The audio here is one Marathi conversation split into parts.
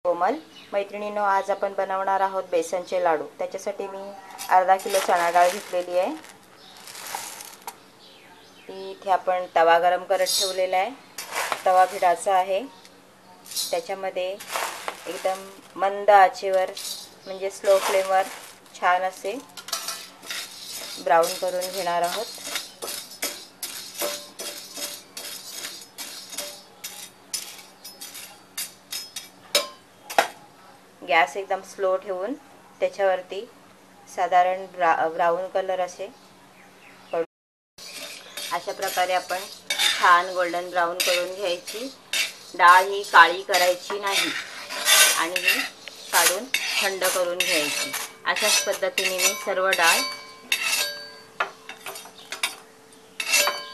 कोमल मैत्रिणींनो, आज आपण बनवणार आहोत बेसनचे लाडू। त्याच्यासाठी मी अर्धा किलो चणा डाळ घेतलेली आहे। इथे आपण तवा गरम करत ठेवलेला आहे। तवा भिडाचा आहे। त्याच्यामध्ये एकदम मंद आचेवर म्हणजे स्लो फ्लेमवर छान असे ब्राऊन करून घेणार आहोत। गॅस एकदम स्लो ठेवून त्याच्यावरती साधारण ब्राऊन कलर असे अशा प्रकारे आपण छान गोल्डन ब्राऊन करून घ्यायची। डाळ ही काळी करायची नाही आणि ही काढून थंड करून घ्यायची। अशाच पद्धतीने मी सर्व डाळ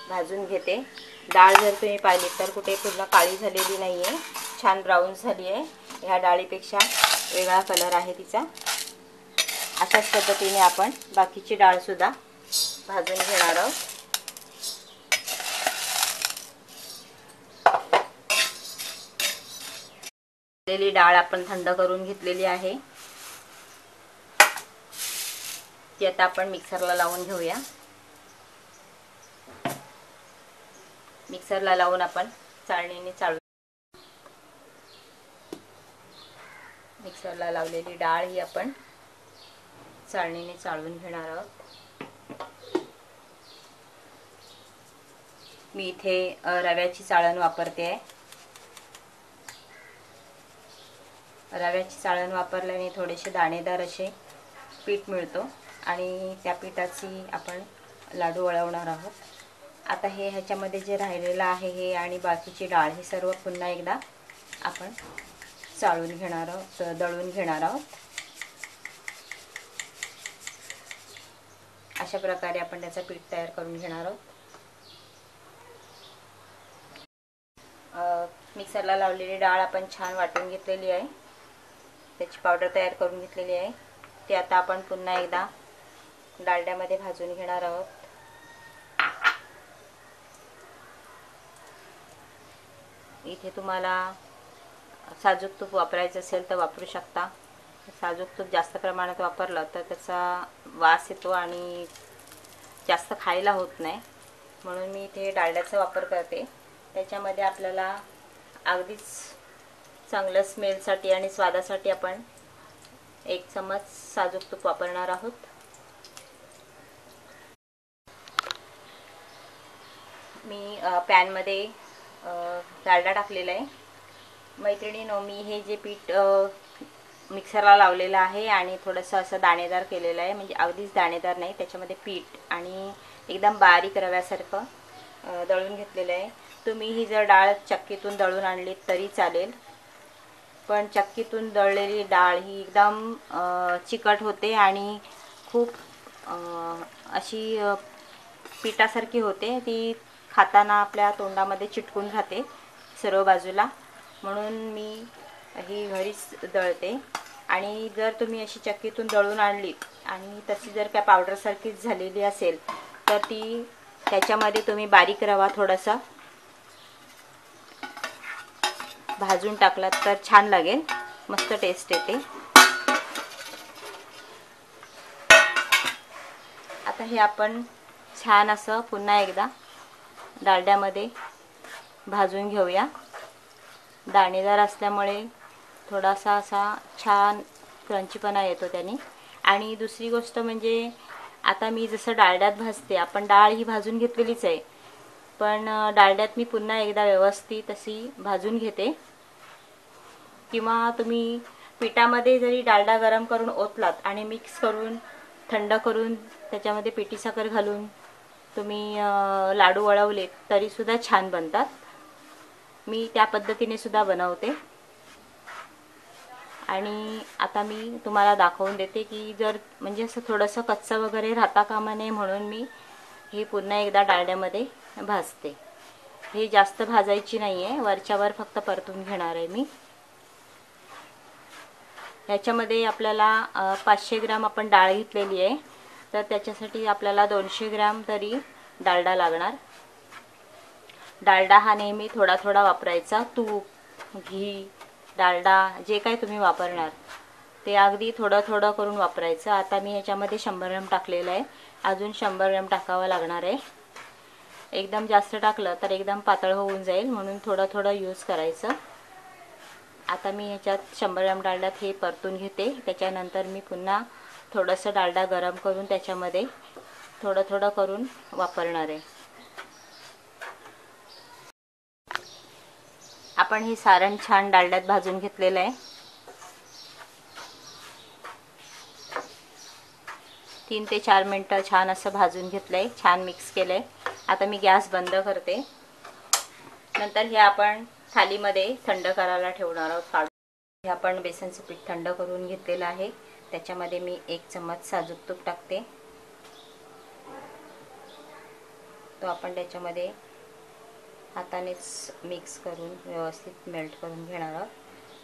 भाजून घेते। डाळ जर तुम्ही पाहिली तर कुठे पूर्ण काळी झालेली नाही आहे, छान ब्राऊन झाली आहे। ह्या डाळीपेक्षा वेगळा कलर आहे तिचा। अशाच पद्धतीने आपण बाकीची डाळ सुद्धा भाजून घेणार आहोत। लेली डाळ आपण थंड करून घेतलेली आहे। ती आता आपण मिक्सरला लावून घेऊया। मिक्सरला लावून आपण चाळणीने चाळू। मिक्सरला लावलेली डाळ ही आपण चाळणीने चाळून घेणार आहोत। मी इथे रव्याची चाळण वापरते आहे। रव्याची चाळण वापरल्याने थोडेसे दाणेदार असे पीठ मिळतो आणि त्या पिठाची आपण लाडू वळवणार आहोत। आता हे ह्याच्यामध्ये जे राहिलेलं आहे हे आणि बाकीची डाळ हे सर्व पुन्हा एकदा आपण चाळून घेणार आहोत, दळून घेणार आहोत। अशा प्रकारे आपण त्याचं पीठ तयार करून घेणार आहोत। मिक्सरला लावलेली डाळ आपण छान वाटून घेतलेली आहे, त्याची पावडर तयार करून घेतलेली आहे। ती आता आपण पुन्हा एकदा डालड्यामध्ये भाजून घेणार आहोत। इथे तुम्हाला साजूक तूप वापरायचं असेल तर वापरू शकता। साजूक तूप जास्त प्रमाणात वापरलं तर त्याचा वास येतो आणि जास्त खायला होत नाही, म्हणून मी इथे डालड्याचा वापर करते। त्याच्यामध्ये आपल्याला अगदीच चांगलं स्मेलसाठी आणि स्वादासाठी आपण 1 चमच साजूक तूप वापरणार आहोत। मी पॅनमध्ये डालडा टाकलेला आहे। मैत्रिणींनो, मी हे जे पीठ मिक्सरला लावलेलं आहे आणि थोडंसं असं दाणेदार केलेलं आहे, म्हणजे अगदीच दाणेदार नाही, त्याच्यामध्ये पीठ आणि एकदम बारीक रव्यासारखं दळून घेतलेलं आहे। तुम्ही ही जर डाळ चक्कीतून दळून आणली तरी चालेल, पण चक्कीतून दळलेली डाळ ही एकदम चिकट होते आणि खूप अशी पिठासारखी होते। ती खाताना आपल्या तोंडामध्ये चिटकून राहते सर्व बाजूला, म्हणून मी ही घरीच दळते। आणि जर तुम्ही अशी चक्कीतून दळून आणली आणि तशी जर काय पावडरसारखीच झालेली असेल तर ती त्याच्यामध्ये तुम्ही बारीक रवा थोडासा भाजून टाकलात तर छान लागेल, मस्त टेस्ट येते। आता हे आपण छान असं पुन्हा एकदा डालड्यामध्ये भाजून घेऊया। दाणेदार असल्यामुळे थोडासा असा छान क्रंचीपणा येतो त्याने। आणि दुसरी गोष्ट म्हणजे आता मी जसं डालड्यात भाजते, आपण डाळ ही भाजून घेतलेलीच आहे, पण डालड्यात मी पुन्हा एकदा व्यवस्थित अशी भाजून घेते। किंवा तुम्ही पिठामध्ये जरी डालडा गरम करून ओतलात आणि मिक्स करून थंड करून त्याच्यामध्ये पिठी साखर घालून तुम्ही लाडू वळवले तरी सुद्धा छान बनतात। मी त्या पद्धतीने सुद्धा बनवते। आणि आता मी तुम्हाला दाखवून देते की जर म्हणजे असं थोडंसं कच्चं वगैरे राहता कामा नये, म्हणून मी हे पुन्हा एकदा डालड्यामध्ये भाजते। हे जास्त भाजायची नाही आहे, वरच्यावर फक्त परतून घेणार आहे मी। याच्यामध्ये आपल्याला 500 ग्राम आपण डाळ घेतलेली आहे, तर त्याच्यासाठी आपल्याला 200 ग्राम तरी डालडा लागणार। डालडा हा नेहमी थोडा थोडा वापरायचा। तूप, घी डालडा जे काही तुम्ही वापरणार ते अगदी थोडं थोडं करून वापरायचं. आता मी ह्याच्यामध्ये 100 ग्रॅम टाकलेलं आहे, अजून 100 ग्रॅम टाकावं लागणार आहे. एकदम जास्त टाकलं तर एकदम पातळ होऊन जाईल, म्हणून थोडं थोडं यूज करायचं. आता मी ह्याच्यात 100 ग्रॅम डालड्यात हे परतून घेते. त्याच्यानंतर मी पुन्हा थोडंसं डालडा गरम करून त्याच्यामध्ये थोडं थोडं करून वापरणार आहे. आपण हे सारण छान डालड्यात भाजून घेतलेलं आहे. 3 ते 4 मिनटं छान असं भाजून घेतलंय, छान मिक्स केलंय. आता मी गॅस बंद करते. नंतर हे आपण थालीमध्ये थंड करायला ठेवणार आहोत. हे आपण बेसनचं पीठ थंड करून घेतलेलं आहे. त्याच्यामध्ये मी 1 चम्मच साजूक तूप टाकते. तो आपण त्याच्यामध्ये हातानेच मिक्स करून व्यवस्थित मेल्ट करून घेणार आहोत.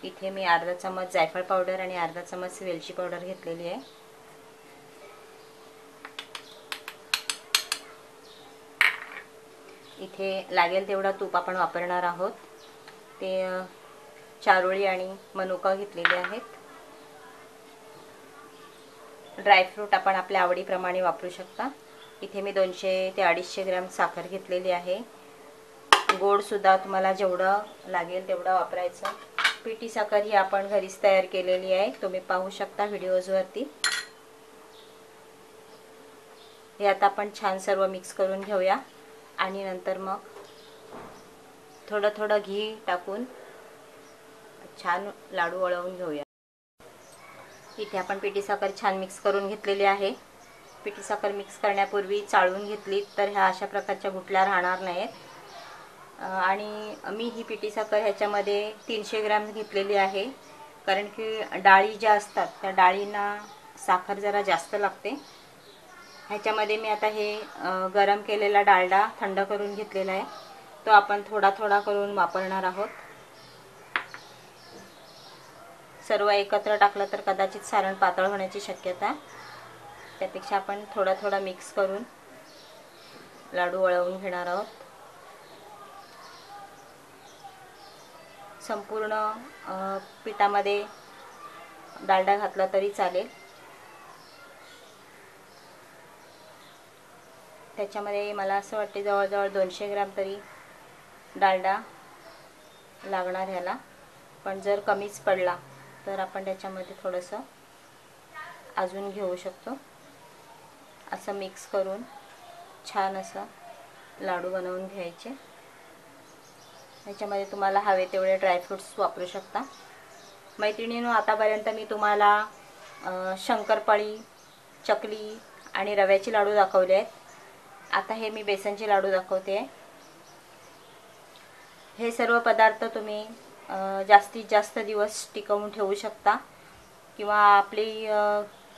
इथे मी अर्धा चम्मच जायफळ पावडर आणि अर्धा चम्मच वेलची पावडर घेतलेली आहे. इथे लागेल तेवढा तूप आपण वापरणार आहोत. ते चारोळी आणि मनुका घेतलेले आहेत. ड्रायफ्रूट आपण आपल्या आवडीप्रमाणे वापरू शकता. इथे मी 200 ते 250 ग्रॅम साखर घेतलेली आहे. गोड सुद्धा तुम्हाला जेवढं लागेल तेवढं वापरायचं. पिठी साखर ही आपण घरीच तयार केलेली आहे, तुम्ही पाहू शकता व्हिडिओजवरती. हे आता आपण छान सर्व मिक्स करून घेऊया आणि नंतर मग थोडं थोडं घी टाकून छान लाडू वळवून घेऊया. इथे आपण पिठी साखर छान मिक्स करून घेतलेली आहे. पिठी साखर मिक्स करण्यापूर्वी चाळून घेतली तर ह्या अशा प्रकारच्या गुठल्या राहणार नाहीत. आणि मी ही पिठी साखर ह्याच्यामध्ये 300 ग्रॅम घेतलेली आहे, कारण की डाळी ज्या असतात त्या डाळींना साखर जरा जास्त लागते. ह्याच्यामध्ये मी आता हे गरम केलेला डालडा थंड करून घेतलेला आहे, तो आपण थोडा थोडा करून वापरणार आहोत. सर्व एकत्र टाकलं तर कदाचित सारण पातळ होण्याची शक्यता, त्यापेक्षा आपण थोडा थोडा मिक्स करून लाडू वळवून घेणार आहोत. संपूर्ण पिठामध्ये डालडा घातला तरी चालेल. त्याच्यामध्ये मला असं वाटते जवळजवळ 200 ग्रॅम तरी डालडा लागणार ह्याला, पण जर कमीच पडला तर आपण त्याच्यामध्ये थोडंसं अजून घेऊ शकतो. असं मिक्स करून छान असं लाडू बनवून घ्यायचे. ह्याच्यामध्ये तुम्हाला हवे तेवढे ड्रायफ्रूट्स वापरू शकता. मैत्रिणींनो, आतापर्यंत मी तुम्हाला शंकरपाळी, चकली आणि रव्याचे लाडू दाखवले आहेत. आता हे मी बेसनचे लाडू दाखवते. हे सर्व पदार्थ तुम्ही जास्तीत जास्त दिवस टिकवून ठेवू शकता, किंवा आपली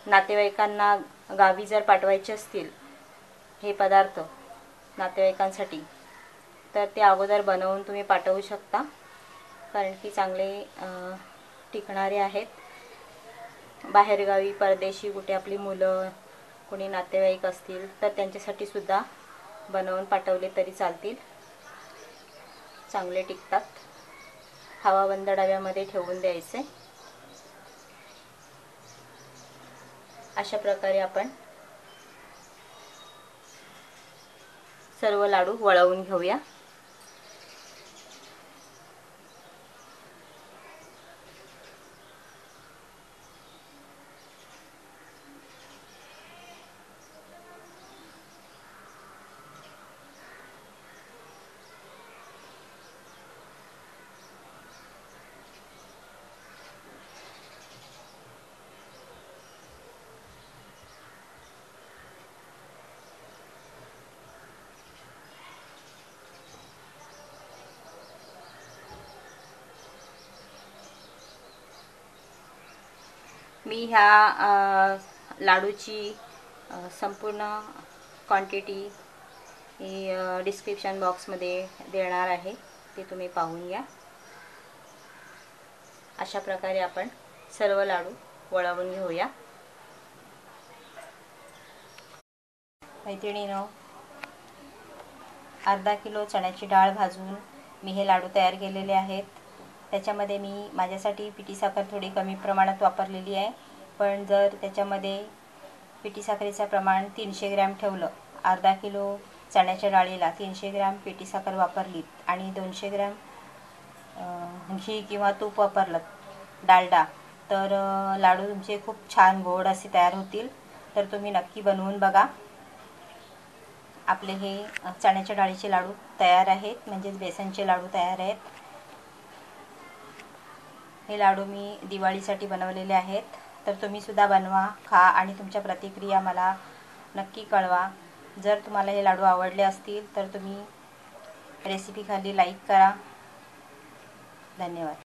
नातेवाईकांना गावी जर पाठवायचे असतील हे पदार्थ नातेवाईकांसाठी, तर ते अगोदर बनवून तुम्ही पाठवू शकता, कारण की चांगले टिकणारे आहेत. बाहेरगावी परदेशी कुठे आपली मुलं कोणी नातेवाईक असतील तर त्यांच्यासाठी सुद्धा बनवून पाठवले तरी चालतील, चांगले टिकतात. हवाबंद डब्यामध्ये ठेवून द्यायचे. अशा प्रकारे आपण सर्व लाडू वळवून घेऊया. मी ह्या लाडूची संपूर्ण क्वांटिटी ही डिस्क्रिप्शन बॉक्समध्ये देणार आहे, ते तुम्ही पाहून घ्या. अशा प्रकारे आपण सर्व लाडू वळवून घेऊया. मैत्रिणींनो, अर्धा किलो चण्याची डाळ भाजून मी हे लाडू तयार केलेले आहेत. त्याच्यामध्ये मी माझ्यासाठी पिठी साखर थोडी कमी प्रमाणात वापरलेली आहे. पण जर त्याच्यामध्ये पिठी साखरेचं प्रमाण 300 ग्रॅम ठेवलं, अर्धा किलो चण्याच्या डाळीला 300 ग्रॅम पिठी साखर वापरलीत आणि 200 ग्रॅम घी किंवा तूप वापरलं, डालडा, तर लाडू तुमचे खूप छान गोड असे तयार होतील. तर तुम्ही नक्की बनवून बघा. आपले हे चण्याच्या डाळीचे लाडू तयार आहेत, म्हणजेच बेसनचे लाडू तयार आहेत. हे लाडू मी दिवाळीसाठी बनवलेले आहेत. तर तुम्हीसुद्धा बनवा, खा आणि तुमच्या प्रतिक्रिया मला नक्की कळवा. जर तुम्हाला हे लाडू आवडले असतील तर तुम्ही रेसिपी खाली लाईक करा. धन्यवाद.